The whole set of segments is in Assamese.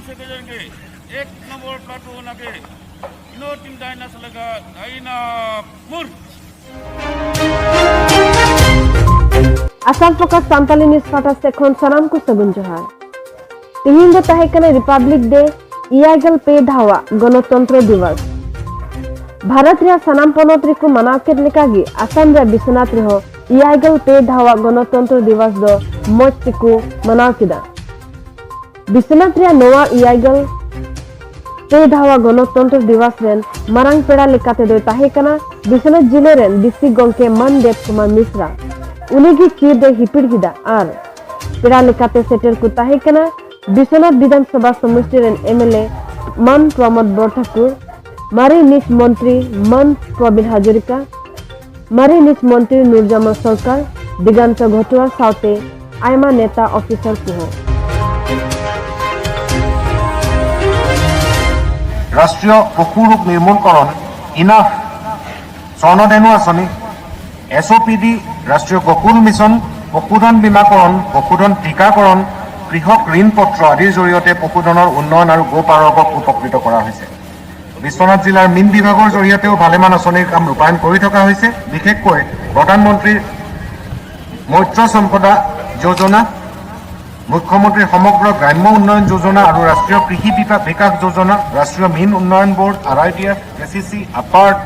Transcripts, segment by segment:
सेक्रेटरी के 1 नंबर प्लाटून आगे ino tim daina salaga daina mur Asam Prokas Santali News Pata Sekhon Sanam ko Sabun Johar Tihin do tahekane Republic Day Iagal Pe Dhawa Ganotantra Divas Bharat ria sanam ponotri ko manaw ket lekagi Asam ria Biswanath reho Iagal Pe Dhawa Ganotantra Divas do moj tiku manaw kida Biswanath ria Noa Iagal Pe Dhawa Ganotantra Divas ren marang peda lekate do tahekana Biswanath jile ren District Gongke Mandev Kumar Misra Unigi kir de hipir gida ar peda lekate setel ku tahekana Biswanath Bidhan Sabha Samusti ren MLA Man Pramod Borthakur Mari Nich Montri Man Probin Hajorika Mari Nich Montri Nurjamal Sarkar Diganta Ghotua Saute Aima Neta Officer Kuho राष्ट्रीय पशु रोग निर्मूलकरण इनाफ स्वर्णधेनु आँचनी SOPD राष्ट्रीय गकुल मिशन पशुधन बीमाकरण पशुधन टीकाकरण कृषक ऋणपत्र आदिर जरिए पशुधনৰ उन्नयन और गोपालকক उपकृत কৰা হৈছে বিশ্বনাথ জিলাৰ মীন বিভাগৰ জৰিয়তেও ভালেমান আঁচনিৰ কাম ৰূপায়ণ কৰি থকা হৈছে বিশেষকৈ প্ৰধানমন্ত্ৰী মৎস্য সম্পদা যোজনা मुख्यमंत्री समग्र ग्राम्य उन्नयन योजना और राष्ट्रीय कृषि विकास योजना राष्ट्रीय मीन उन्नयन board RITF KCC APARD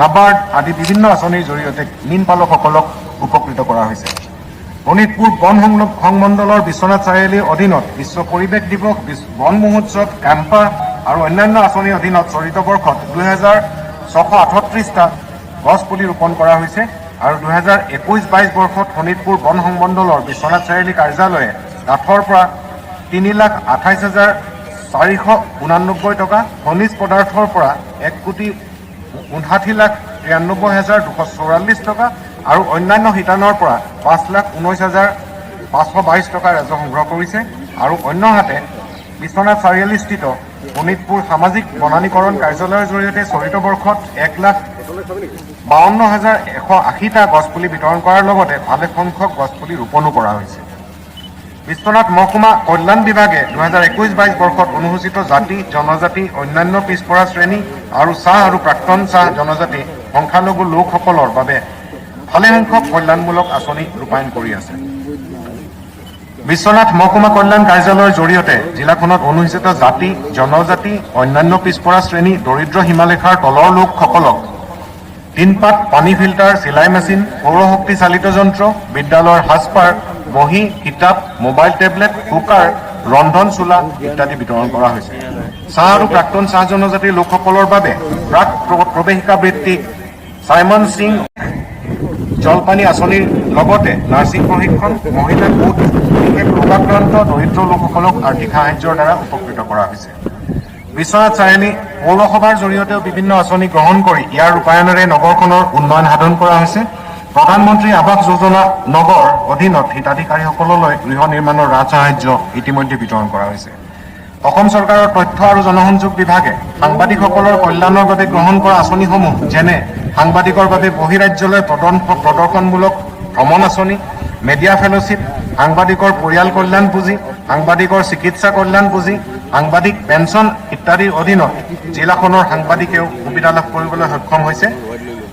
NABARD आदि विभिन्न आँचनिर जरिए मीन पालकসকলক उपकृत কৰা হৈছে শোণিতপুৰ বন সংমণ্ডলৰ বিশ্বনাথ চাৰিআলিৰ অধীনত বিশ্ব পৰিৱেশ দিৱস বন মহোৎসৱ কেম্পা আৰু অন্যান্য আঁচনিৰ অধীনত চলিত বৰ্ষত 2638টা গছ পুলি ৰোপণ কৰা হৈছে আৰু 2021-22 বৰ্ষত শোণিতপুৰ বন সংমণ্ডলৰ বিশ্বনাথ চাৰিআলি কাৰ্যালয়ে কাঠৰ পৰা 3,28,489 টকা খনিজ পদাৰ্থৰ পৰা 1,59,93,244 টকা আৰু অন্যান্য শিতানৰ পৰা 5,19,522 টকা ৰাজহ সংগ্ৰহ কৰিছে আৰু অন্যহাতে বিশ্বনাথ চাৰিআলিস্থিত শোণিতপুৰ সামাজিক বনানীকৰণ কাৰ্যালয়ৰ জৰিয়তে চলিত বৰ্ষত 1,52,180টা গছপুলি বিতৰণ কৰাৰ লগতে ভালে সংখ্যক গছপুলি ৰোপণো কৰা হৈছে বিশ্বনাথ মহকুমা কল্যাণ বিভাগে 2021-22 বৰ্ষত অনুসূচিত জাতি জনজাতি অন্যান্য পিছপৰা শ্ৰেণী আৰু চাহ আৰু প্ৰাক্তন চাহ জনজাতি সংখ্যালঘু লোকসকলৰ বাবে ভালে সংখ্যক কল্যাণমূলক আঁচনি ৰূপায়ণ কৰি আছে বিশ্বনাথ মহকুমা কল্যাণ কাৰ্যালয়ৰ জৰিয়তে জিলাখনত অনুসূচিত জাতি জনজাতি অন্যান্য পিছপৰা শ্ৰেণী দৰিদ্ৰ সীমালেখাৰ তলৰ লোকসকলক তিনপাত পানী ফিল্টাৰ চিলাই মেচিন সৌৰশক্তি চালিত যন্ত্ৰ বিদ্যালয়ৰ সাজপাৰ বহি কিতাপ মোবাইল টেবলেট কুকাৰ ৰন্ধন চুলা ইত্যাদি বিতৰণ কৰা হৈছে চাহ আৰু প্ৰাক্তন চাহ জনজাতিৰ লোকসকলৰ বাবে প্ৰাক প্ৰৱেশিকা বৃত্তি সাইমন সিং জলপানী আঁচনিৰ লগতে নাৰ্ছিং প্ৰশিক্ষণ মহিলা গোট বিশেষ ৰোগাক্ৰান্ত দৰিদ্ৰ লোকসকলক আৰ্থিক সাহায্যৰ দ্বাৰা উপকৃত কৰা হৈছে বিশ্বনাথ চাৰিআলি পৌৰসভাৰ জৰিয়তেও বিভিন্ন আঁচনি গ্ৰহণ কৰি ইয়াৰ ৰূপায়ণেৰে নগৰখনৰ উন্নয়ন সাধন কৰা হৈছে প্ৰধানমন্ত্ৰী আৱাস যোজনা নগৰ অধীনত হিতাধিকাৰীসকললৈ গৃহ নিৰ্মাণৰ ৰাজসাহায্য ইতিমধ্যে বিতৰণ কৰা হৈছে অসম চৰকাৰৰ তথ্য আৰু জনসংযোগ বিভাগে সাংবাদিকসকলৰ কল্যাণৰ বাবে গ্ৰহণ কৰা আঁচনিসমূহ যেনে সাংবাদিকৰ বাবে বহিৰাজ্যলৈ প্ৰদৰ্শনমূলক ভ্ৰমণ আঁচনি মিডিয়া ফেলোশ্বিপ সাংবাদিকৰ পৰিয়াল কল্যাণ পুঁজি সাংবাদিকৰ চিকিৎসা কল্যাণ পুঁজি সাংবাদিক পেঞ্চন ইত্যাদিৰ অধীনত জিলাখনৰ সাংবাদিকেও সুবিধা লাভ কৰিবলৈ সক্ষম হৈছে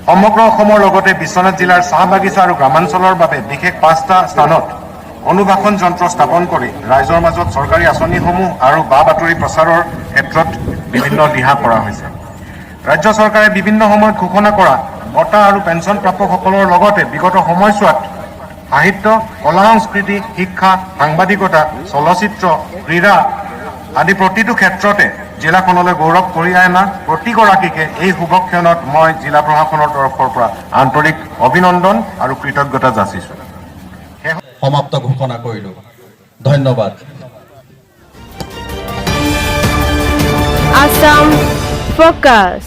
সমগ্ৰ অসমৰ লগতে বিশ্বনাথ জিলাৰ চাহ বাগিচা আৰু গ্ৰামাঞ্চলৰ বাবে বিশেষ 5টা স্থানত অনুবাসন যন্ত্ৰ স্থাপন কৰি ৰাইজৰ মাজত চৰকাৰী আঁচনিসমূহ আৰু বা বাতৰি প্ৰচাৰৰ ক্ষেত্ৰত বিভিন্ন দিহা কৰা হৈছে ৰাজ্য চৰকাৰে বিভিন্ন সময়ত ঘোষণা কৰা বঁটা আৰু পেঞ্চন প্ৰাপকসকলৰ লগতে বিগত সময়ছোৱাত সাহিত্য কলা সংস্কৃতি শিক্ষা সাংবাদিকতা চলচ্চিত্ৰ ক্ৰীড়া আদি প্ৰতিটো ক্ষেত্ৰতে জিলাখনলৈ গৌৰৱ কঢ়িয়াই অনা প্ৰতিগৰাকীকে এই শুভক্ষণত মই জিলা প্ৰশাসনৰ তৰফৰ পৰা আন্তৰিক অভিনন্দন আৰু কৃতজ্ঞতা যাচিছো সমাপ্ত ঘোষণা কৰিলো ধন্যবাদ Assam Focus